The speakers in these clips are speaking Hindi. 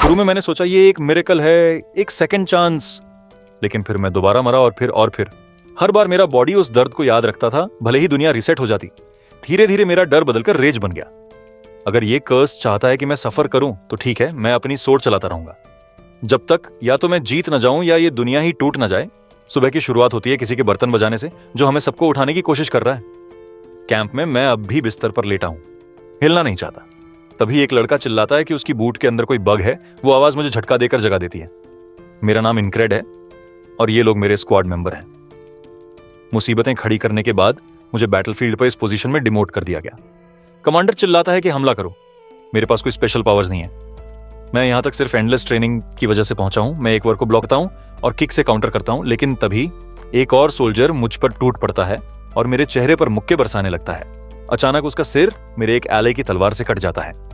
शुरू में मैंने सोचा ये एक मिरेकल है, एक सेकंड चांस, लेकिन फिर मैं दोबारा मरा और फिर हर बार मेरा बॉडी उस दर्द को याद रखता था, भले ही दुनिया रीसेट हो जाती। धीरे धीरे मेरा डर बदलकर रेज बन गया। अगर ये कर्स चाहता है कि मैं सफर करूं तो ठीक है, मैं अपनी सोच चलाता रहूंगा जब तक या तो मैं जीत न जाऊं या ये दुनिया ही टूट न जाए। सुबह की शुरुआत होती है किसी के बर्तन बजाने से जो हमें सबको उठाने की कोशिश कर रहा है। कैंप में मैं अब भी बिस्तर पर लेटा हूं, हिलना नहीं चाहता। तभी एक लड़का चिल्लाता है कि उसकी बूट के अंदर कोई बग है। वो आवाज मुझे झटका देकर जगा देती है। मेरा नाम इनक्रेड है और ये लोग मेरे स्क्वाड मेंबर हैं। मुसीबतें खड़ी करने के बाद मुझे बैटलफील्ड पर इस पोजीशन में डिमोट कर दिया गया। कमांडर चिल्लाता है कि हमला करो। मेरे पास कोई स्पेशल पावर्स नहीं है। मैं यहां तक सिर्फ एंडलेस ट्रेनिंग की वजह से पहुंचा हूं। मैं एक वार को ब्लॉक करता हूं और किक से काउंटर करता हूं, लेकिन तभी एक और सोल्जर मुझ पर टूट पड़ता है और मेरे चेहरे पर मुक्के बरसाने लगता है। अचानक उसका सिर मेरे एक एले की तलवार से कट जाता है।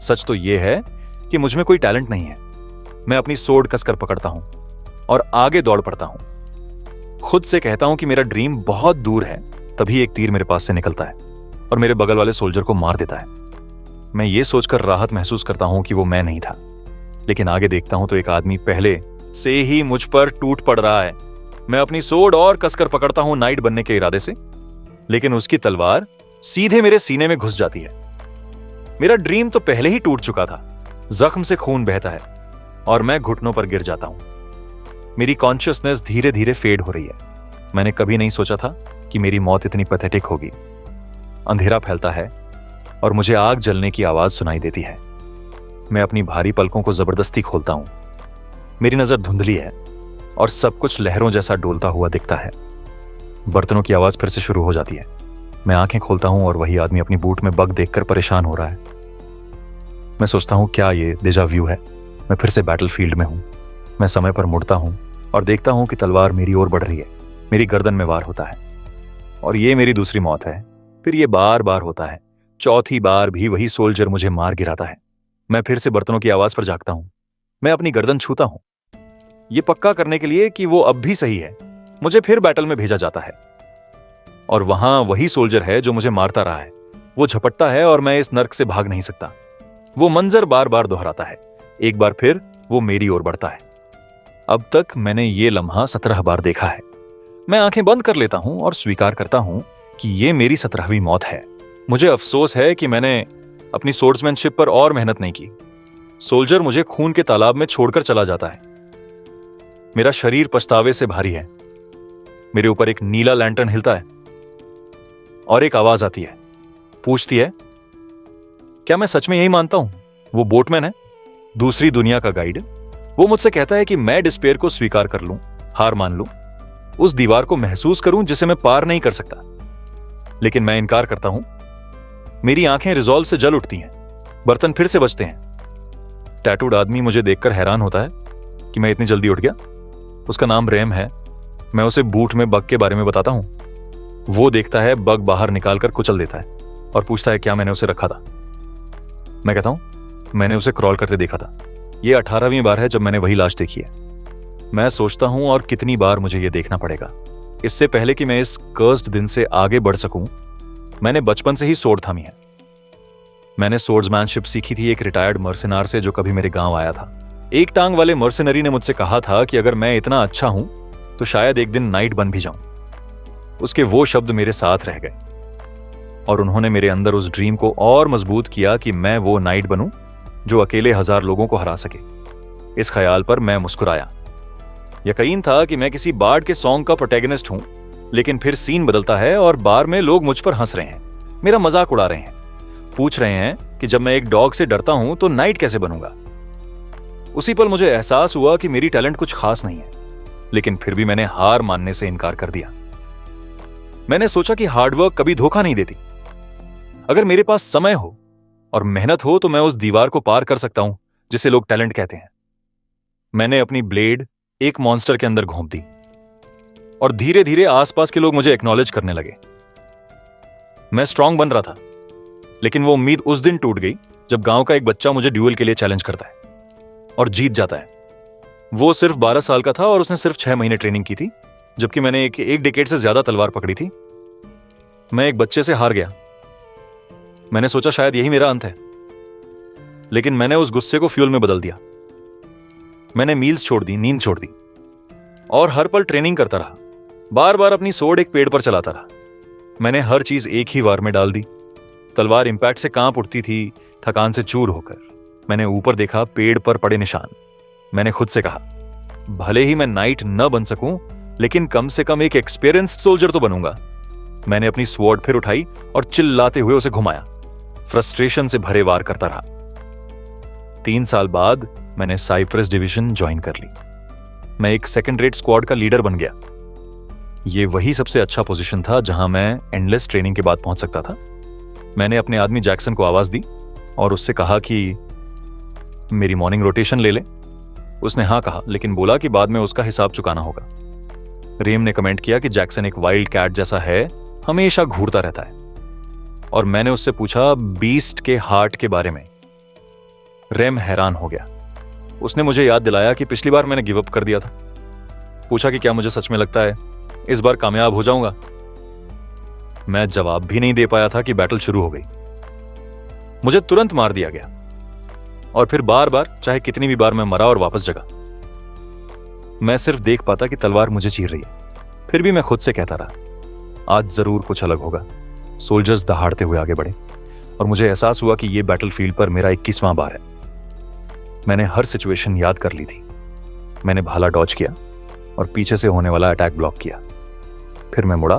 सच तो यह है कि मुझ में कोई टैलेंट नहीं है। मैं अपनी सोर्ड कसकर पकड़ता हूं और आगे दौड़ पड़ता हूं। खुद से कहता हूं कि मेरा ड्रीम बहुत दूर है। तभी एक तीर मेरे पास से निकलता है और मेरे बगल वाले सोल्जर को मार देता है। मैं ये सोचकर राहत महसूस करता हूं कि वो मैं नहीं था, लेकिन आगे देखता हूं तो एक आदमी पहले से ही मुझ पर टूट पड़ रहा है। मैं अपनी सोर्ड और कसकर पकड़ता हूं नाइट बनने के इरादे से, लेकिन उसकी तलवार सीधे मेरे सीने में घुस जाती है। मेरा ड्रीम तो पहले ही टूट चुका था। जख्म से खून बहता है और मैं घुटनों पर गिर जाता हूं। मेरी कॉन्शियसनेस धीरे धीरे फेड हो रही है। मैंने कभी नहीं सोचा था कि मेरी मौत इतनी पैथेटिक होगी। अंधेरा फैलता है और मुझे आग जलने की आवाज सुनाई देती है। मैं अपनी भारी पलकों को जबरदस्ती खोलता हूं। मेरी नजर धुंधली है और सब कुछ लहरों जैसा डोलता हुआ दिखता है। बर्तनों की आवाज फिर से शुरू हो जाती है। मैं आंखें खोलता हूं और वही आदमी अपनी बूट में बग देखकर परेशान हो रहा है। मैं सोचता हूं क्या ये डेजा व्यू है। मैं फिर से बैटलफील्ड में हूं। मैं समय पर मुड़ता हूं और देखता हूं कि तलवार मेरी ओर बढ़ रही है। मेरी गर्दन में वार होता है और ये मेरी दूसरी मौत है। फिर ये बार बार होता है। चौथी बार भी वही सोल्जर मुझे मार गिराता है। मैं फिर से बर्तनों की आवाज पर जागता हूं। मैं अपनी गर्दन छूता हूं, ये पक्का करने के लिए कि वो अब भी सही है। मुझे फिर बैटल में भेजा जाता है और वहां वही सोल्जर है जो मुझे मारता रहा है। वो झपटता है और मैं इस नर्क से भाग नहीं सकता। वो मंजर बार बार दोहराता है। एक बार फिर वो मेरी ओर बढ़ता है। अब तक मैंने ये लम्हा 17 बार देखा है। मैं आंखें बंद कर लेता हूं और स्वीकार करता हूं कि ये मेरी 17वीं मौत है। मुझे अफसोस है कि मैंने अपनी सोर्ड्समैनशिप पर और मेहनत नहीं की। सोल्जर मुझे खून के तालाब में छोड़कर चला जाता है। मेरा शरीर पछतावे से भारी है। मेरे ऊपर एक नीला लैंटर्न हिलता है और एक आवाज आती है, पूछती है क्या मैं सच में यही मानता हूं वो बोटमैन है, दूसरी दुनिया का गाइड। वो मुझसे कहता है कि मैं डिस्पेयर को स्वीकार कर लूं, हार मान लूं, उस दीवार को महसूस करूं जिसे मैं पार नहीं कर सकता। लेकिन मैं इनकार करता हूं। मेरी आंखें रिजॉल्व से जल उठती हैं। बर्तन फिर से बजते हैं। टैटूड आदमी मुझे देखकर हैरान होता है कि मैं इतनी जल्दी उठ गया। उसका नाम रेम है। मैं उसे बूट में बग के बारे में बताता हूं। वो देखता है, बग बाहर निकालकर कुचल देता है और पूछता है क्या मैंने उसे रखा था। मैं कहता हूं मैंने उसे क्रॉल करते देखा था। यह 18वीं बार है जब मैंने वही लाश देखी है। मैं सोचता हूं और कितनी बार मुझे यह देखना पड़ेगा। इससे पहले कि मैं इस कर्स्ड दिन से आगे बढ़ सकूं, मैंने बचपन से ही सोर्ड थामी है। मैंने सोर्ड्समैनशिप सीखी थी एक रिटायर्ड मर्सिनार से जो कभी मेरे गांव आया था। एक टांग वाले मर्सिनरी ने मुझसे कहा था कि अगर मैं इतना अच्छा हूं तो शायद एक दिन नाइट बन भी जाऊं। उसके वो शब्द मेरे साथ रह गए और उन्होंने मेरे अंदर उस ड्रीम को और मजबूत किया कि मैं वो नाइट बनूं जो अकेले 1000 लोगों को हरा सके। इस ख्याल पर मैं मुस्कुराया। यकीन था कि मैं किसी बार्ड के सॉन्ग का प्रोटैगनिस्ट हूं, लेकिन फिर सीन बदलता है और बार में लोग मुझ पर हंस रहे हैं, मेरा मजाक उड़ा रहे हैं, पूछ रहे हैं कि जब मैं एक डॉग से डरता हूं तो नाइट कैसे बनूंगा। उसी पल मुझे एहसास हुआ कि मेरी टैलेंट कुछ खास नहीं है, लेकिन फिर भी मैंने हार मानने से इनकार कर दिया। मैंने सोचा कि हार्डवर्क कभी धोखा नहीं देती। अगर मेरे पास समय हो और मेहनत हो तो मैं उस दीवार को पार कर सकता हूं जिसे लोग टैलेंट कहते हैं। मैंने अपनी ब्लेड एक मॉन्स्टर के अंदर घोंप दी और धीरे धीरे आसपास के लोग मुझे एक्नॉलेज करने लगे। मैं स्ट्रांग बन रहा था, लेकिन वो उम्मीद उस दिन टूट गई जब गांव का एक बच्चा मुझे ड्यूएल के लिए चैलेंज करता है और जीत जाता है। वो सिर्फ 12 साल का था और उसने सिर्फ 6 महीने ट्रेनिंग की थी, जबकि मैंने एक डिकेड से ज्यादा तलवार पकड़ी थी। मैं एक बच्चे से हार गया। मैंने सोचा शायद यही मेरा अंत है, लेकिन मैंने उस गुस्से को फ्यूल में बदल दिया। मैंने मील्स छोड़ दी, नींद छोड़ दी और हर पल ट्रेनिंग करता रहा। बार बार अपनी सोड एक पेड़ पर चलाता रहा। मैंने हर चीज एक ही वार में डाल दी। तलवार इंपैक्ट से कांप उठती थी, थकान से चूर होकर। मैंने ऊपर देखा, पेड़ पर पड़े निशान। मैंने खुद से कहा, भले ही मैं नाइट न बन सकूं, लेकिन कम से कम एक एक्सपीरियंस्ड सोल्जर तो बनूंगा। मैंने अपनी स्वॉर्ड फिर उठाई और चिल्लाते हुए उसे घुमाया। फ्रस्ट्रेशन से भरे वार करता रहा। 3 साल बाद मैंने साइप्रस डिवीजन ज्वाइन कर ली। मैं एक सेकंड रेट स्क्वाड का लीडर बन गया। यह वही सबसे अच्छा पोजीशन था जहां मैं एंडलेस ट्रेनिंग के बाद पहुंच सकता था। मैंने अपने आदमी जैक्सन को आवाज दी और उससे कहा कि मेरी मॉर्निंग रोटेशन ले ले। उसने हाँ कहा, लेकिन बोला कि बाद में उसका हिसाब चुकाना होगा। रेम ने कमेंट किया कि जैक्सन एक वाइल्ड कैट जैसा है, हमेशा घूरता रहता है। और मैंने उससे पूछा बीस्ट के हार्ट के बारे में। रेम हैरान हो गया। उसने मुझे याद दिलाया कि पिछली बार मैंने गिव अप कर दिया था। पूछा कि क्या मुझे सच में लगता है इस बार कामयाब हो जाऊंगा। मैं जवाब भी नहीं दे पाया था कि बैटल शुरू हो गई। मुझे तुरंत मार दिया गया और फिर बार बार, चाहे कितनी भी बार मैं मरा और वापस जगा। मैं सिर्फ देख पाता कि तलवार मुझे चीर रही है। फिर भी मैं खुद से कहता रहा, आज जरूर कुछ अलग होगा। सोल्जर्स दहाड़ते हुए आगे बढ़े और मुझे एहसास हुआ कि यह बैटलफील्ड पर मेरा 21वां बार है। मैंने हर सिचुएशन याद कर ली थी। मैंने भाला डॉज किया और पीछे से होने वाला अटैक ब्लॉक किया। फिर मैं मुड़ा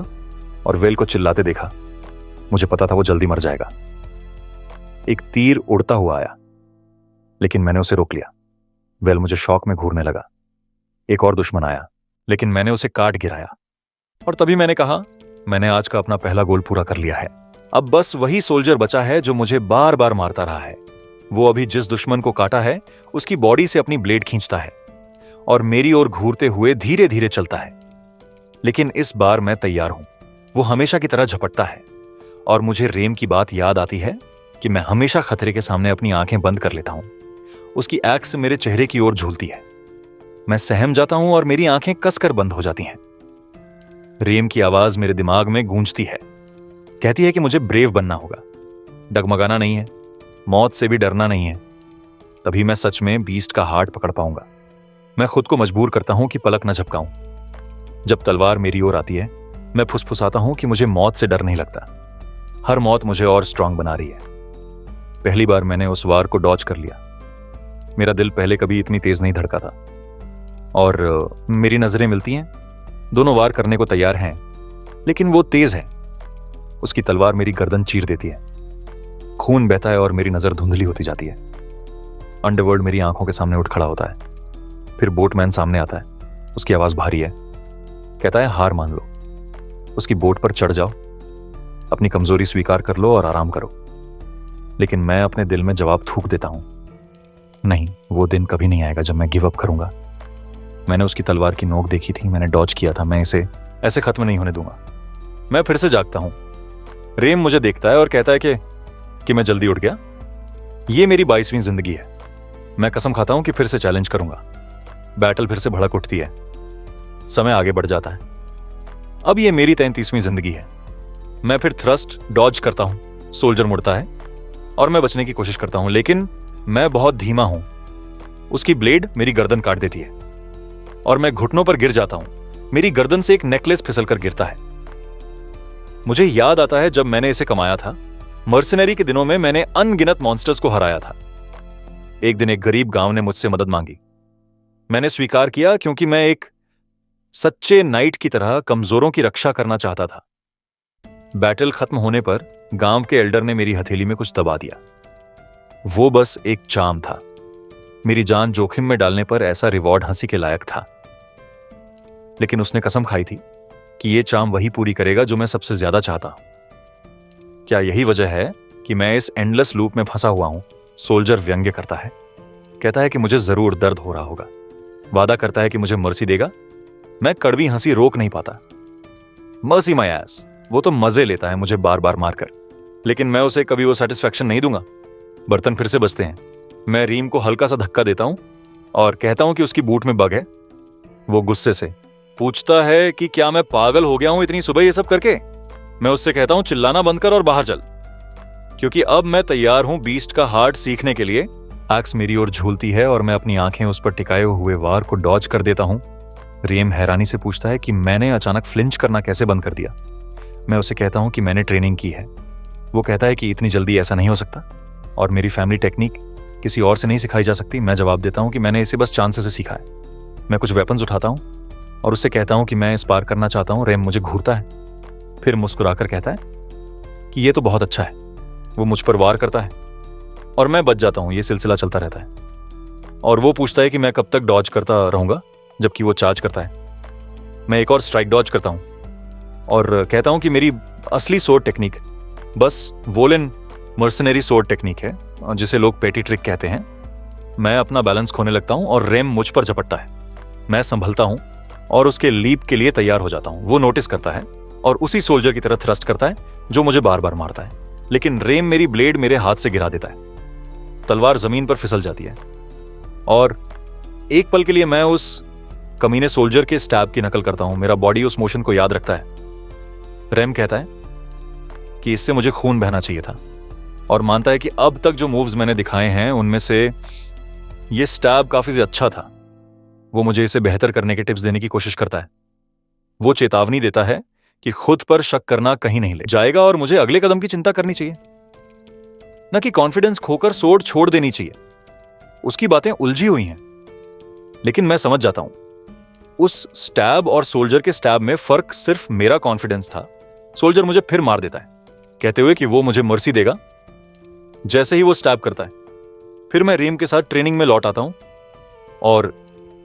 और वेल को चिल्लाते देखा। मुझे पता था वो जल्दी मर जाएगा। एक तीर उड़ता हुआ आया, लेकिन मैंने उसे रोक लिया। वेल मुझे शॉक में घूरने लगा। एक और दुश्मन आया, लेकिन मैंने उसे काट गिराया। और तभी मैंने कहा, मैंने आज का अपना पहला गोल पूरा कर लिया है। अब बस वही सोल्जर बचा है जो मुझे बार बार मारता रहा है। वो अभी जिस दुश्मन को काटा है उसकी बॉडी से अपनी ब्लेड खींचता है और मेरी ओर घूरते हुए धीरे धीरे चलता है। लेकिन इस बार मैं तैयार हूं। वो हमेशा की तरह झपटता है और मुझे रेम की बात याद आती है कि मैं हमेशा खतरे के सामने अपनी आंखें बंद कर लेता हूं। उसकी एक्स मेरे चेहरे की ओर झूलती है। मैं सहम जाता हूं और मेरी आंखें कसकर बंद हो जाती हैं। रेम की आवाज मेरे दिमाग में गूंजती है। कहती है कि मुझे ब्रेव बनना होगा, डगमगाना नहीं है, मौत से भी डरना नहीं है। तभी मैं सच में बीस्ट का हार्ट पकड़ पाऊंगा। मैं खुद को मजबूर करता हूं कि पलक न झपकाऊं। जब तलवार मेरी ओर आती है, मैं फुसफुसाता हूं कि मुझे मौत से डर नहीं लगता। हर मौत मुझे और स्ट्रांग बना रही है। पहली बार मैंने उस वार को डॉज कर लिया। मेरा दिल पहले कभी इतनी तेज नहीं धड़का था। और मेरी नजरें मिलती हैं। दोनों वार करने को तैयार हैं, लेकिन वो तेज है। उसकी तलवार मेरी गर्दन चीर देती है। खून बहता है और मेरी नजर धुंधली होती जाती है। अंडरवर्ल्ड मेरी आंखों के सामने उठ खड़ा होता है। फिर बोटमैन सामने आता है। उसकी आवाज भारी है। कहता है, हार मान लो, उसकी बोट पर चढ़ जाओ, अपनी कमजोरी स्वीकार कर लो और आराम करो। लेकिन मैं अपने दिल में जवाब थूक देता हूं, नहीं, वो दिन कभी नहीं आएगा जब मैं गिव अप करूंगा। मैंने उसकी तलवार की नोक देखी थी, मैंने डॉज किया था। मैं इसे ऐसे खत्म नहीं होने दूंगा। मैं फिर से जागता हूं। रेम मुझे देखता है और कहता है कि मैं जल्दी उठ गया। ये मेरी 22वीं जिंदगी है। मैं कसम खाता हूं कि फिर से चैलेंज करूंगा। बैटल फिर से भड़क उठती है। समय आगे बढ़ जाता है। अब ये मेरी 33वीं जिंदगी है। मैं फिर थ्रस्ट डॉज करता हूं। सोल्जर मुड़ता है और मैं बचने की कोशिश करता हूं, लेकिन मैं बहुत धीमा हूं। उसकी ब्लेड मेरी गर्दन काट देती है और मैं घुटनों पर गिर जाता हूं। मेरी गर्दन से एक नेकलेस फिसल कर गिरता है। मुझे याद आता है जब मैंने इसे कमाया था। मर्सिनरी के दिनों में मैंने अनगिनत मॉन्स्टर्स को हराया था। एक दिन एक गरीब गांव ने मुझसे मदद मांगी। मैंने स्वीकार किया क्योंकि मैं एक सच्चे नाइट की तरह कमजोरों की रक्षा करना चाहता था। बैटल खत्म होने पर गांव के एल्डर ने मेरी हथेली में कुछ दबा दिया। वो बस एक चाम था। मेरी जान जोखिम में डालने पर ऐसा रिवॉर्ड हंसी के लायक था। लेकिन उसने कसम खाई थी कि यह चाम वही पूरी करेगा जो मैं सबसे ज्यादा चाहता। क्या यही वजह है कि मैं इस एंडलेस लूप में फंसा हुआ हूं? सोल्जर व्यंग्य करता है। कहता है कि मुझे जरूर दर्द हो रहा होगा। वादा करता है कि मुझे मर्सी देगा। मैं कड़वी हंसी रोक नहीं पाता। मर्सी माय एस, वो तो मजे लेता है मुझे बार बार मारकर, लेकिन मैं उसे कभी वो सेटिस्फैक्शन नहीं दूंगा। बर्तन फिर से बजते हैं। मैं रीम को हल्का सा धक्का देता हूं और कहता हूं कि उसकी बूट में बग है। वो गुस्से से पूछता है कि क्या मैं पागल हो गया हूं इतनी सुबह ये सब करके। मैं उससे कहता हूं, चिल्लाना बंद कर और बाहर चल, क्योंकि अब मैं तैयार हूं बीस्ट का हार्ट सीखने के लिए। एक्स मेरी ओर झूलती है और मैं अपनी आंखें उस पर टिकाए हुए वार को डॉज कर देता हूं। रेम हैरानी से पूछता है कि मैंने अचानक फ्लिंच करना कैसे बंद कर दिया। मैं उसे कहता हूं कि मैंने ट्रेनिंग की है। वो कहता है कि इतनी जल्दी ऐसा नहीं हो सकता और मेरी फैमिली टेक्निक किसी और से नहीं सिखाई जा सकती। मैं जवाब देता हूं कि मैंने इसे बस चांस से सीखा है। मैं कुछ वेपन्स उठाता हूं और उससे कहता हूं कि मैं इस पार करना चाहता हूं। रेम मुझे घूरता है, फिर मुस्कुराकर कहता है कि ये तो बहुत अच्छा है। वो मुझ पर वार करता है और मैं बच जाता हूं। ये सिलसिला चलता रहता है और वो पूछता है कि मैं कब तक डॉज करता रहूंगा, जबकि वो चार्ज करता है। मैं एक और स्ट्राइक डॉज करता हूं और कहता हूं कि मेरी असली सोर्ड टेक्निक बस वोलन मर्सनरी सोर्ड टेक्निक है, जिसे लोग पेटी ट्रिक कहते हैं। मैं अपना बैलेंस खोने लगता हूं और रेम मुझ पर झपटता है। मैं संभलता हूं और उसके लीप के लिए तैयार हो जाता हूं। वो नोटिस करता है और उसी सोल्जर की तरह थ्रस्ट करता है जो मुझे बार बार मारता है, लेकिन रेम मेरी ब्लेड मेरे हाथ से गिरा देता है। तलवार जमीन पर फिसल जाती है और एक पल के लिए मैं उस कमीने सोल्जर के स्टैब की नकल करता हूं। मेरा बॉडी उस मोशन को याद रखता है। रेम कहता है कि इससे मुझे खून बहना चाहिए था और मानता है कि अब तक जो मूव्स मैंने दिखाए हैं उनमें से ये स्टैब काफी अच्छा था। वो मुझे इसे बेहतर करने के टिप्स देने की कोशिश करता है। वो चेतावनी देता है कि खुद पर शक करना कहीं नहीं ले जाएगा और मुझे अगले कदम की चिंता करनी चाहिए, न कि कॉन्फिडेंस खोकर सोर्ड छोड़ देनी चाहिए। उसकी बातें उलझी हुई हैं, लेकिन मैं समझ जाता हूं उस स्टैब और सोल्जर के स्टैब में फर्क सिर्फ मेरा कॉन्फिडेंस था। सोल्जर मुझे फिर मार देता है, कहते हुए कि वो मुझे मर्सी देगा जैसे ही वो स्टैब करता है। फिर मैं रेम के साथ ट्रेनिंग में लौट आता हूं और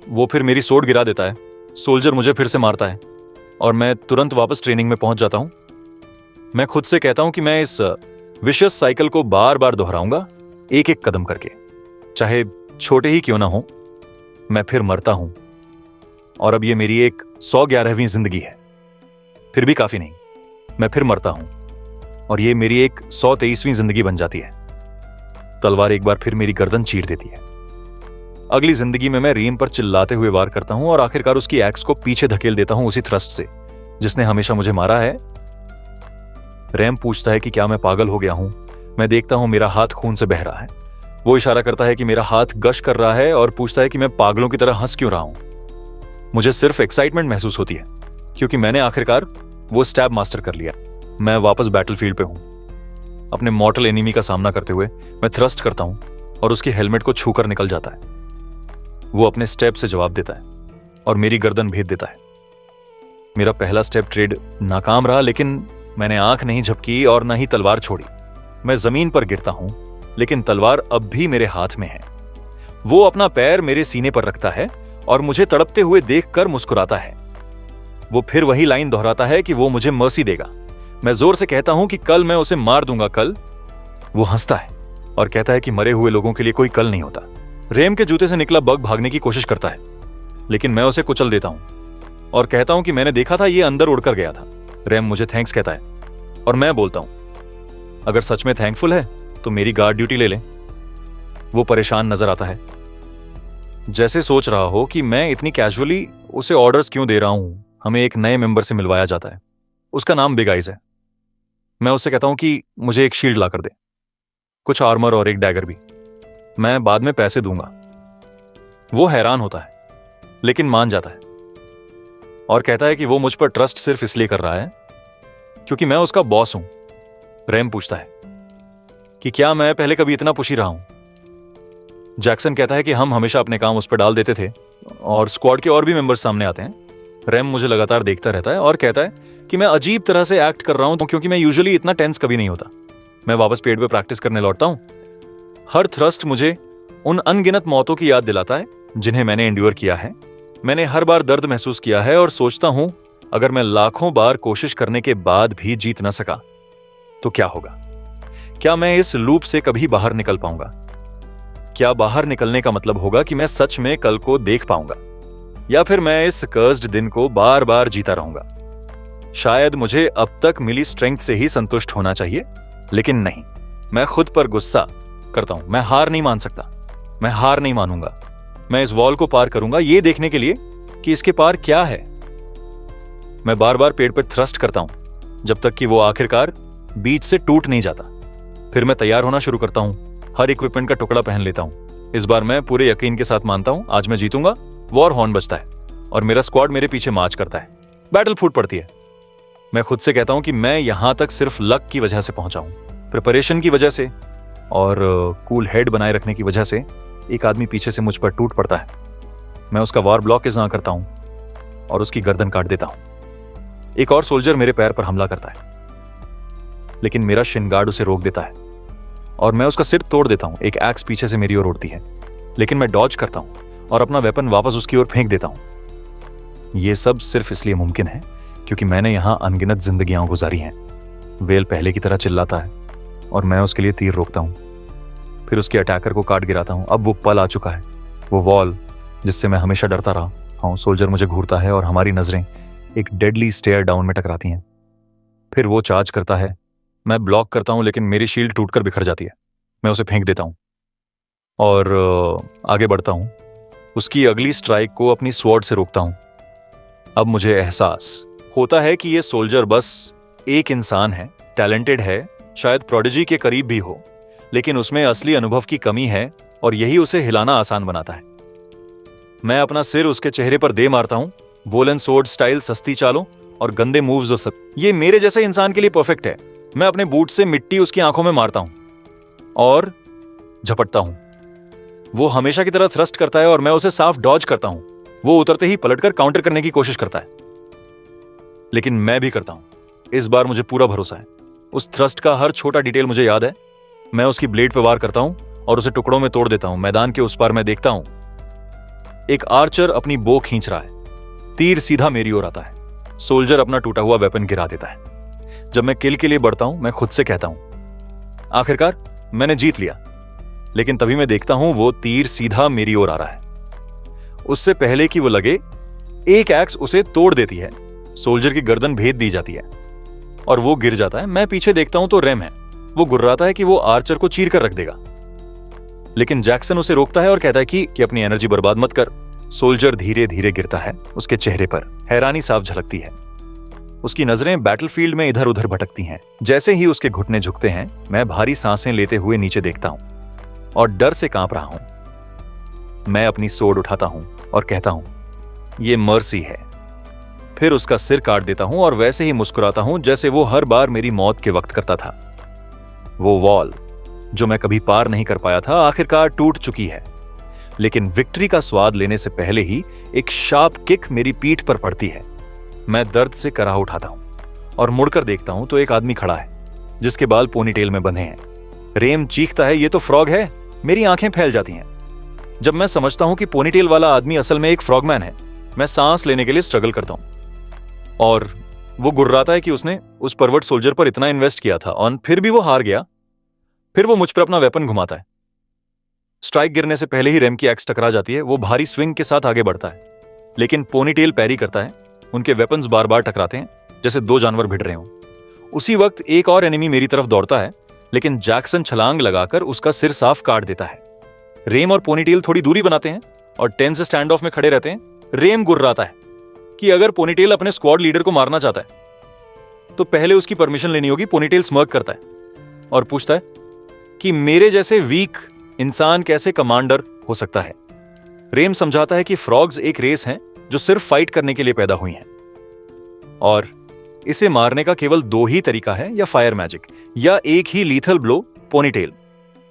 वो फिर मेरी सोर्ड गिरा देता है। सोल्जर मुझे फिर से मारता है और मैं तुरंत वापस ट्रेनिंग में पहुंच जाता हूं। मैं खुद से कहता हूं कि मैं इस विशियस साइकिल को बार बार दोहराऊंगा, एक एक कदम करके, चाहे छोटे ही क्यों ना हो। मैं फिर मरता हूं और अब ये मेरी एक 111वीं जिंदगी है। फिर भी काफी नहीं, मैं फिर मरता हूं और ये मेरी एक 123वीं जिंदगी बन जाती है। तलवार एक बार फिर मेरी गर्दन चीर देती है। अगली जिंदगी में मैं रेम पर चिल्लाते हुए वार करता हूं और आखिरकार उसकी एक्स को पीछे धकेल देता हूं, उसी थ्रस्ट से जिसने हमेशा मुझे मारा है। रेम पूछता है कि क्या मैं पागल हो गया हूं। मैं देखता हूं मेरा हाथ खून से बह रहा है। वो इशारा करता है कि मेरा हाथ गश कर रहा है और पूछता है कि मैं पागलों की तरह हंस क्यों रहा हूं। मुझे सिर्फ एक्साइटमेंट महसूस होती है क्योंकि मैंने आखिरकार वो स्टैब मास्टर कर लिया। मैं वापस बैटलफील्ड पे हूं। अपने मॉर्टल एनिमी का सामना करते हुए मैं थ्रस्ट करता हूं और उसकी हेलमेट को छूकर निकल जाता है। वो अपने स्टेप से जवाब देता है और मेरी गर्दन भेद देता है। मेरा पहला स्टेप ट्रेड नाकाम रहा, लेकिन मैंने आंख नहीं झपकी और न ही तलवार छोड़ी। मैं जमीन पर गिरता हूं, लेकिन तलवार अब भी मेरे हाथ में है। वो अपना पैर मेरे सीने पर रखता है और मुझे तड़पते हुए देखकर मुस्कुराता है। वो फिर वही लाइन दोहराता है कि वो मुझे मर्सी देगा। मैं जोर से कहता हूं कि कल मैं उसे मार दूंगा, कल। वो हंसता है और कहता है कि मरे हुए लोगों के लिए कोई कल नहीं होता। रेम के जूते से निकला बग भागने की कोशिश करता है, लेकिन मैं उसे कुचल देता हूं और कहता हूं कि मैंने देखा था, ये अंदर उड़कर गया था। रेम मुझे थैंक्स कहता है और मैं बोलता हूं अगर सच में थैंकफुल है तो मेरी गार्ड ड्यूटी ले लें। वो परेशान नजर आता है, जैसे सोच रहा हो कि मैं इतनी कैजुअली उसे ऑर्डर्स क्यों दे रहा हूं। हमें एक नए मेंबर से मिलवाया जाता है, उसका नाम बिग आइज है। मैं उससे कहता हूं कि मुझे एक शील्ड ला कर दे, कुछ आर्मर और एक डैगर भी। मैं बाद में पैसे दूंगा। वो हैरान होता है, लेकिन मान जाता है और कहता है कि वो मुझ पर ट्रस्ट सिर्फ इसलिए कर रहा है क्योंकि मैं उसका बॉस हूं। रेम पूछता है कि क्या मैं पहले कभी इतना पुशी रहा हूं। जैक्सन कहता है कि हम हमेशा अपने काम उस पर डाल देते थे और स्क्वाड के और भी मेंबर्स सामने आते हैं। रेम मुझे लगातार देखता रहता है और कहता है कि मैं अजीब तरह से एक्ट कर रहा हूं क्योंकि मैं यूजुअली इतना टेंस कभी नहीं होता। मैं वापस पेड़ पे प्रैक्टिस करने लौटता हूं। हर थ्रस्ट मुझे उन अनगिनत मौतों की याद दिलाता है जिन्हें मैंने एंड्योर किया है। मैंने हर बार दर्द महसूस किया है और सोचता हूं अगर मैं लाखों बार कोशिश करने के बाद भी जीत न सका तो क्या होगा। क्या मैं इस लूप से कभी बाहर निकल पाऊंगा? क्या बाहर निकलने का मतलब होगा कि मैं सच में कल को देख पाऊंगा, या फिर मैं इस कर्स्ड दिन को बार बार जीता रहूंगा? शायद मुझे अब तक मिली स्ट्रेंथ से ही संतुष्ट होना चाहिए, लेकिन नहीं। मैं खुद पर गुस्सा करता हूं। मैं हार नहीं मान सकता। मैं हार नहीं मानूंगा। मैं इस वॉल को पार करूंगा, ये देखने के लिए कि इसके पार क्या है। मैं बार बार पेड़ पर थ्रस्ट करता हूं जब तक कि वो आखिरकार बीच से टूट नहीं जाता। फिर मैं तैयार होना शुरू करता हूं। हर इक्विपमेंट का टुकड़ा पहन लेता हूं। इस बार मैं पूरे यकीन के साथ मानता हूं आज मैं जीतूंगा। वॉर हॉर्न बजता है और मेरा स्क्वाड मेरे पीछे मार्च करता है। बैटल फूट पड़ती है। मैं खुद से कहता हूं कि मैं यहां तक सिर्फ लक की वजह से पहुंचा हूं, प्रिपरेशन की वजह से और कूल हेड बनाए रखने की वजह से। एक आदमी पीछे से मुझ पर टूट पड़ता है। मैं उसका वार ब्लॉक इज़ा करता हूं और उसकी गर्दन काट देता हूं। एक और सोल्जर मेरे पैर पर हमला करता है, लेकिन मेरा शिन गार्ड उसे रोक देता है और मैं उसका सिर तोड़ देता हूं। एक एक्स पीछे से मेरी ओर उड़ती है, लेकिन मैं डॉज करता हूं और अपना वेपन वापस उसकी ओर फेंक देता हूं। यह सब सिर्फ इसलिए मुमकिन है क्योंकि मैंने यहां अनगिनत जिंदगियां गुजारी हैं। वेल पहले की तरह चिल्लाता है और मैं उसके लिए तीर रोकता हूं, फिर उसके अटैकर को काट गिराता हूं। अब वो पल आ चुका है, वो वॉल जिससे मैं हमेशा डरता रहा हूं। सोल्जर मुझे घूरता है और हमारी नजरें एक डेडली स्टेयर डाउन में टकराती हैं। फिर वो चार्ज करता है, मैं ब्लॉक करता हूं, लेकिन मेरी शील्ड टूटकर बिखर जाती है। मैं उसे फेंक देता हूं और आगे बढ़ता हूं। उसकी अगली स्ट्राइक को अपनी स्वॉर्ड से रोकता हूं। अब मुझे एहसास होता है कि ये सोल्जर बस एक इंसान है, टैलेंटेड है, शायद प्रोडिजी के करीब भी हो, लेकिन उसमें असली अनुभव की कमी है और यही उसे हिलाना आसान बनाता है। मैं अपना सिर उसके चेहरे पर दे मारता हूं। वोलन सोर्ड स्टाइल सस्ती चालों और गंदे मूव्स हो सकते, ये मेरे जैसे इंसान के लिए परफेक्ट है। मैं अपने बूट से मिट्टी उसकी आंखों में मारता हूं और झपटता हूं। वो हमेशा की तरह थ्रस्ट करता है और मैं उसे साफ डॉज करता हूं। वो उतरते ही पलटकर काउंटर करने की कोशिश करता है, लेकिन मैं भी करता हूं। इस बार मुझे पूरा भरोसा है। उस थ्रस्ट का हर छोटा डिटेल मुझे याद है। मैं उसकी ब्लेड पर वार करता हूं और उसे टुकड़ों में तोड़ देता हूं। मैदान के उस पार मैं देखता हूं एक आर्चर अपनी बो खींच रहा है। तीर सीधा मेरी ओर आता है। सोल्जर अपना टूटा हुआ वेपन गिरा देता है। जब मैं किल के लिए बढ़ता हूं, मैं खुद से कहता हूं आखिरकार मैंने जीत लिया। लेकिन तभी मैं देखता हूं वो तीर सीधा मेरी ओर आ रहा है। उससे पहले कि वो लगे, एक एक्स उसे तोड़ देती है। सोल्जर की गर्दन भेद दी जाती है और वो गिर जाता है। मैं पीछे देखता हूं तो रेम है। वो गुर्राता है कि वो आर्चर को चीर कर रख देगा, लेकिन जैक्सन उसे रोकता है और कहता है कि अपनी एनर्जी बर्बाद मत कर। सोल्जर धीरे धीरे गिरता है। उसके चेहरे पर हैरानी साफ झलकती है। उसकी नजरें बैटलफील्ड में इधर उधर भटकती हैं। जैसे ही उसके घुटने झुकते हैं, मैं भारी सांसें लेते हुए नीचे देखता हूं और डर से कांप रहा हूं। मैं अपनी सोर्ड उठाता हूं और कहता हूं ये मर्सी है। फिर उसका सिर काट देता हूं और वैसे ही मुस्कुराता हूं जैसे वो हर बार मेरी मौत के वक्त करता था। वो वॉल जो मैं कभी पार नहीं कर पाया था, आखिरकार टूट चुकी है। लेकिन विक्ट्री का स्वाद लेने से पहले ही एक शार्प किक मेरी पीठ पर पड़ती है। मैं दर्द से कराह उठाता हूं और मुड़कर देखता हूं तो एक आदमी खड़ा है जिसके बाल पोनीटेल में बंधे हैं। रेम चीखता है, ये तो फ्रॉग है। मेरी आंखें फैल जाती हैं जब मैं समझता हूं कि पोनीटेल वाला आदमी असल में एक फ्रॉगमैन है। मैं सांस लेने के लिए स्ट्रगल करता हूं और वो गुर्राता है कि उसने उस परवर्ट सोल्जर पर इतना इन्वेस्ट किया था और फिर भी वो हार गया। फिर वो मुझ पर अपना वेपन घुमाता है। स्ट्राइक गिरने से पहले ही रेम की एक्स टकरा जाती है। वो भारी स्विंग के साथ आगे बढ़ता है, लेकिन पोनीटेल पैरी करता है। उनके वेपन्स बार बार टकराते हैं जैसे दो जानवर भिड़ रहे हों। उसी वक्त एक और एनिमी मेरी तरफ दौड़ता है, लेकिन जैक्सन छलांग लगाकर उसका सिर साफ काट देता है। रेम और पोनीटेल थोड़ी दूरी बनाते हैं और टेंस स्टैंड ऑफ में खड़े रहते हैं। रेम गुर्राता है कि अगर पोनीटेल अपने स्क्वाड लीडर को मारना चाहता है तो पहले उसकी परमिशन लेनी होगी। पोनीटेल स्मर्क करता है और पूछता है कि मेरे जैसे वीक इंसान कैसे कमांडर हो सकता है। रेम समझाता है कि फ्रॉग्स एक रेस हैं जो सिर्फ फाइट करने के लिए पैदा हुई हैं और इसे मारने का केवल दो ही तरीका है, या फायर मैजिक या एक ही lethal blow. Ponytail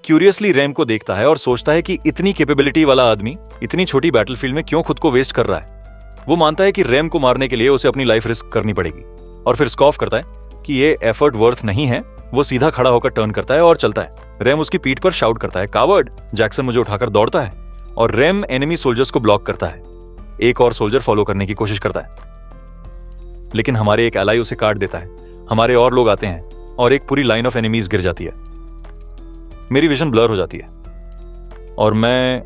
curiously Rem को देखता है और सोचता है कि इतनी कैपेबिलिटी वाला आदमी इतनी छोटी बैटलफील्ड में क्यों खुद को वेस्ट कर रहा है। वो मानता है कि रेम को मारने के लिए उसे अपनी लाइफ रिस्क करनी पड़ेगी और फिर स्कॉफ करता है कि ये एफर्ट वर्थ नहीं है। वो सीधा खड़ा होकर टर्न करता है और चलता है। रेम उसकी पीठ पर शाउट करता है, कावर्ड। जैक्सन मुझे उठाकर दौड़ता है और रेम एनिमी सोल्जर्स को ब्लॉक करता है। एक और सोल्जर फॉलो करने की कोशिश करता है, लेकिन हमारे एक एलाई उसे काट देता है। हमारे और लोग आते हैं और एक पूरी लाइन ऑफ एनिमीज गिर जाती है। मेरी विजन ब्लर हो जाती है और मैं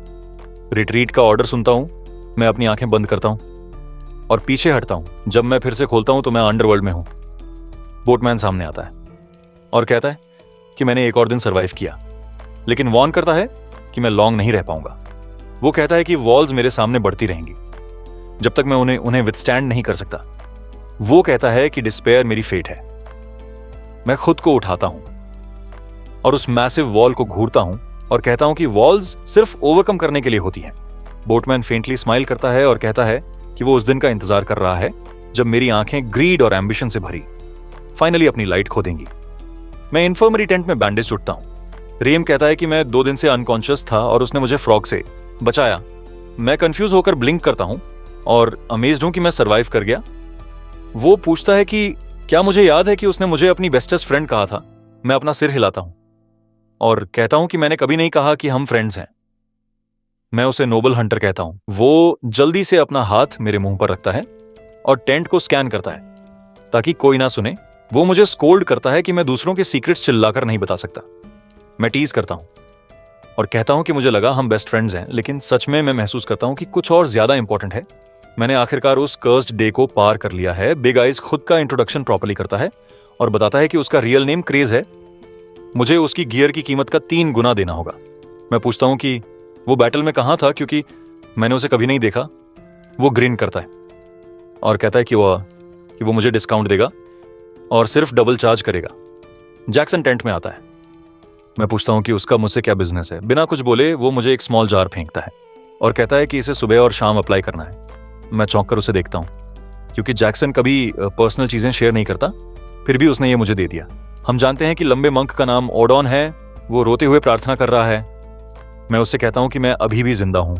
रिट्रीट का ऑर्डर सुनता हूं। मैं अपनी आंखें बंद करता हूं और पीछे हटता हूं। जब मैं फिर से खोलता हूं तो मैं अंडरवर्ल्ड में हूं। बोटमैन सामने आता है और कहता है कि मैंने एक और दिन सरवाइव किया, लेकिन वॉर्न करता है कि मैं लॉन्ग नहीं रह पाऊंगा। वो कहता है कि वॉल्स मेरे सामने बढ़ती रहेंगी जब तक मैं उन्हें विथस्टैंड नहीं कर सकता। वो कहता है कि डिस्पेयर मेरी फेट है। मैं खुद को उठाता हूं और उस मैसिव वॉल को घूरता हूं और कहता हूं कि वॉल्स सिर्फ ओवरकम करने के लिए होती हैं। बोटमैन फेंटली स्माइल करता है और कहता है कि वो उस दिन का इंतजार कर रहा है जब मेरी आंखें ग्रीड और एम्बिशन से भरी फाइनली अपनी लाइट खो देंगी। मैं इन्फर्मरी टेंट में बैंडेज जुटता हूं। रेम कहता है कि मैं 2 दिन से अनकॉन्शियस था और उसने मुझे फ्रॉग से बचाया। मैं कंफ्यूज होकर ब्लिंक करता हूं और अमेज्ड हूं कि मैं सरवाइव कर गया। वो पूछता है कि क्या मुझे याद है कि उसने मुझे अपनी बेस्टेस्ट फ्रेंड कहा था। मैं अपना सिर हिलाता हूं और कहता हूं कि मैंने कभी नहीं कहा कि हम फ्रेंड्स हैं। मैं उसे नोबल हंटर कहता हूं। वो जल्दी से अपना हाथ मेरे मुंह पर रखता है और टेंट को स्कैन करता है ताकि कोई ना सुने। वो मुझे स्कोल्ड करता है कि मैं दूसरों के सीक्रेट्स चिल्लाकर नहीं बता सकता। मैं टीज करता हूं और कहता हूं कि मुझे लगा हम बेस्ट फ्रेंड्स हैं, लेकिन सच में मैं महसूस करता हूं कि कुछ और ज्यादा इंपॉर्टेंट है। मैंने आखिरकार उस कर्स्ड डे को पार कर लिया है। बिग आइज खुद का इंट्रोडक्शन प्रॉपर्ली करता है और बताता है कि उसका रियल नेम क्रेज है। मुझे उसकी गियर की कीमत का 3 गुना देना होगा। मैं पूछता हूं कि वो बैटल में कहां था, क्योंकि मैंने उसे कभी नहीं देखा। वो ग्रीन करता है और कहता है कि वो मुझे डिस्काउंट देगा और सिर्फ डबल चार्ज करेगा। जैक्सन टेंट में आता है। मैं पूछता हूं कि उसका मुझसे क्या बिजनेस है। बिना कुछ बोले वो मुझे एक स्मॉल जार फेंकता है और कहता है कि इसे सुबह और शाम अप्लाई करना है। मैं चौंक कर उसे देखता हूं क्योंकि जैक्सन कभी पर्सनल चीजें शेयर नहीं करता, फिर भी उसने ये मुझे दे दिया। हम जानते हैं कि लंबे मंक का नाम ओडॉन है। वो रोते हुए प्रार्थना कर रहा है। मैं उससे कहता हूं कि मैं अभी भी जिंदा हूं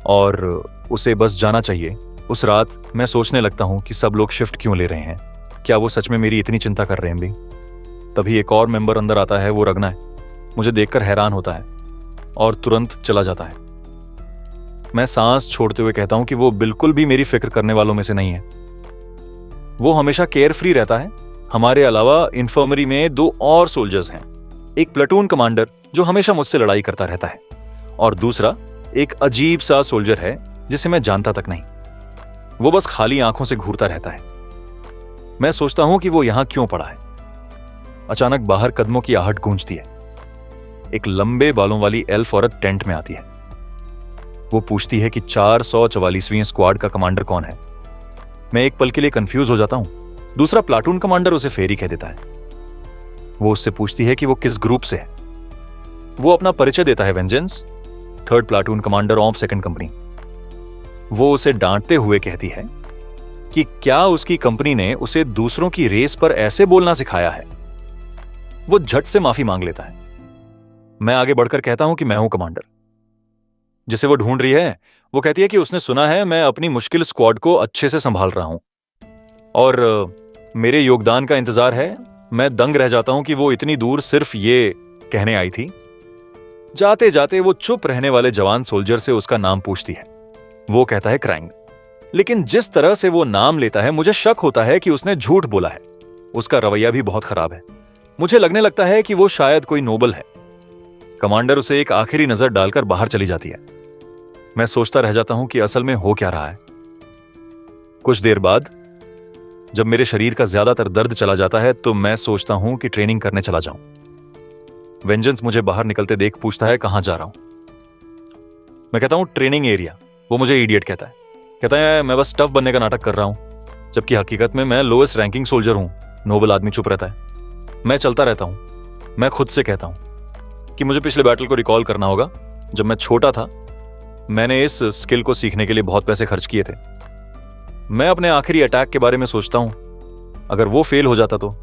और उसे बस जाना चाहिए। उस रात मैं सोचने लगता हूं कि सब लोग शिफ्ट क्यों ले रहे हैं। क्या वो सच में मेरी इतनी चिंता कर रहे हैं भी? तभी एक और मेंबर अंदर आता है। वो रगना है। मुझे देखकर हैरान होता है और तुरंत चला जाता है। मैं सांस छोड़ते हुए कहता हूं कि वो बिल्कुल भी मेरी फिक्र करने वालों में से नहीं है। वो हमेशा केयर फ्री रहता है। हमारे अलावा इन्फर्मरी में 2 और सोल्जर्स हैं। एक प्लेटून कमांडर जो हमेशा मुझसे लड़ाई करता रहता है और दूसरा एक अजीब सा सोल्जर है जिसे मैं जानता तक नहीं। वो बस खाली आंखों से घूरता रहता है। मैं सोचता हूं कि वो यहां क्यों पड़ा है। अचानक बाहर कदमों की आहट गूंजती है। एक लंबे बालों वाली एल्फ औरत टेंट में आती है। वो पूछती है कि 444वीं स्क्वाड का कमांडर कौन है। मैं एक पल के लिए कंफ्यूज हो जाता हूं। दूसरा प्लाटून कमांडर उसे फेरी कह देता है। वो उससे पूछती है कि वो किस ग्रुप से है। वो अपना परिचय देता है, vengeance, 3rd platoon commander of 2nd company. वो उसे डांटते हुए कहती है कि क्या उसकी कंपनी ने उसे दूसरों की रेस पर ऐसे बोलना सिखाया है। वो झट से माफी मांग लेता है। मैं आगे बढ़कर कहता हूं कि मैं हूं कमांडर जिसे वो ढूंढ रही है। वो कहती है कि उसने सुना है मैं अपनी मुश्किल स्क्वाड को अच्छे से संभाल रहा हूं और मेरे योगदान का इंतजार है। मैं दंग रह जाता हूं कि वो इतनी दूर सिर्फ ये कहने आई थी। जाते जाते वो चुप रहने वाले जवान सोल्जर से उसका नाम पूछती है। वो कहता है क्रैंग। लेकिन जिस तरह से वो नाम लेता है मुझे शक होता है कि उसने झूठ बोला है। उसका रवैया भी बहुत खराब है। मुझे लगने लगता है कि वो शायद कोई नोबल है। कमांडर उसे एक आखिरी नजर डालकर बाहर चली जाती है। मैं सोचता रह जाता हूं कि असल में हो क्या रहा है। कुछ देर बाद जब मेरे शरीर का ज्यादातर दर्द चला जाता है तो मैं सोचता हूं कि ट्रेनिंग करने चला जाऊं। वेंजेंस मुझे बाहर निकलते देख पूछता है कहां जा रहा हूं। मैं कहता हूं ट्रेनिंग एरिया। वो मुझे इडियट कहता है मैं बस टफ बनने का नाटक कर रहा हूं, जबकि हकीकत में मैं लोएस्ट रैंकिंग सोल्जर हूं। नोबल आदमी चुप रहता है। मैं चलता रहता हूं। मैं खुद से कहता हूं कि मुझे पिछले बैटल को रिकॉल करना होगा। जब मैं छोटा था मैंने इस स्किल को सीखने के लिए बहुत पैसे खर्च किए थे। मैं अपने आखिरी अटैक के बारे में सोचता हूं। अगर वो फेल हो जाता तो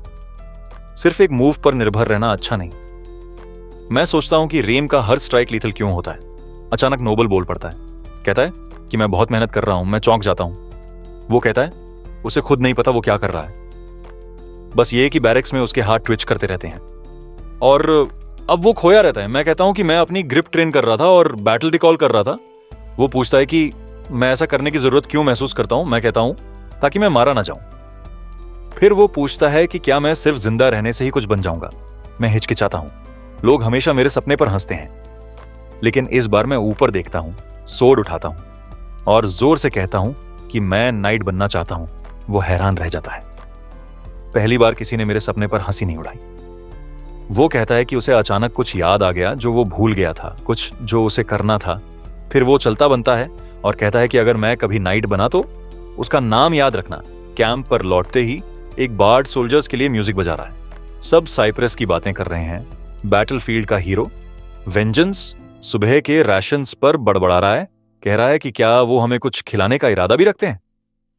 सिर्फ एक मूव पर निर्भर रहना अच्छा नहीं। मैं सोचता हूं कि रेम का हर स्ट्राइक लीथल क्यों होता है। अचानक नोबल बोल पड़ता है। कहता है कि मैं बहुत मेहनत कर रहा हूं। मैं चौंक जाता हूं। वो कहता है उसे खुद नहीं पता वो क्या कर रहा है, बस ये कि बैरक्स में उसके हाथ ट्विच करते रहते हैं और अब वो खोया रहता है। मैं कहता हूं कि मैं अपनी ग्रिप ट्रेन कर रहा था और बैटल रिकॉल कर रहा था। वो पूछता है कि मैं ऐसा करने की जरूरत क्यों महसूस करता हूं। मैं कहता हूं ताकि मैं मारा ना जाऊं। फिर वो पूछता है कि क्या मैं सिर्फ जिंदा रहने से ही कुछ बन जाऊंगा। मैं हिचकिचाता हूं। लोग हमेशा मेरे सपने पर हंसते हैं, लेकिन इस बार मैं ऊपर देखता हूं, सोड उठाता हूं और जोर से कहता हूं कि मैं नाइट बनना चाहता हूं। वो हैरान रह जाता है। पहली बार किसी ने मेरे सपने पर हंसी नहीं उड़ाई। वो कहता है कि उसे अचानक कुछ याद आ गया जो वो भूल गया था, कुछ जो उसे करना था। फिर वो चलता बनता है और कहता है कि अगर मैं कभी नाइट बना तो उसका नाम याद रखना। कैंप पर लौटते ही एक बार्ड सोल्जर्स के लिए म्यूजिक बजा रहा है। सब साइप्रस की बातें कर रहे हैं। बैटलफील्ड का हीरो वेंजेंस सुबह के राशंस पर बड़बड़ा रहा है, कह रहा है कि क्या वो हमें कुछ खिलाने का इरादा भी रखते हैं।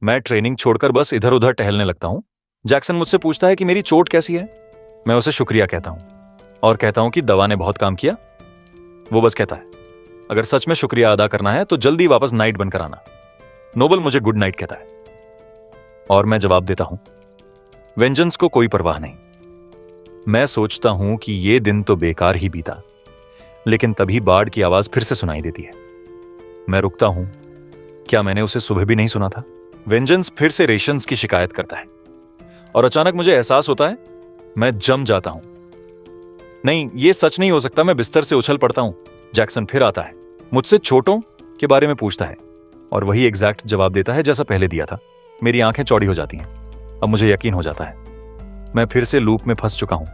मैं ट्रेनिंग छोड़कर बस इधर उधर टहलने लगता हूं। जैक्सन मुझसे पूछता है कि मेरी चोट कैसी है। मैं उसे शुक्रिया कहता हूं और कहता हूं कि दवा ने बहुत काम किया। वो बस कहता है, अगर सच में शुक्रिया अदा करना है तो जल्दी वापस नाइट बनकर आना। नोबल मुझे गुड नाइट कहता है और मैं जवाब देता हूं, वेंजेंस को कोई परवाह नहीं। मैं सोचता हूं कि ये दिन तो बेकार ही बीता, लेकिन तभी बार्ड की आवाज फिर से सुनाई देती है। मैं रुकता हूं, क्या मैंने उसे सुबह भी नहीं सुना था? वेंजेंस फिर से रेशंस की शिकायत करता है और अचानक मुझे एहसास होता है मैं जम जाता हूं। नहीं, ये सच नहीं हो सकता। मैं बिस्तर से उछल पड़ता हूं। जैक्सन फिर आता है, मुझसे छोटों के बारे में पूछता है और वही एग्जैक्ट जवाब देता है जैसा पहले दिया था। मेरी आंखें चौड़ी हो जाती हैं। अब मुझे यकीन हो जाता है मैं फिर से लूप में फंस चुका हूं।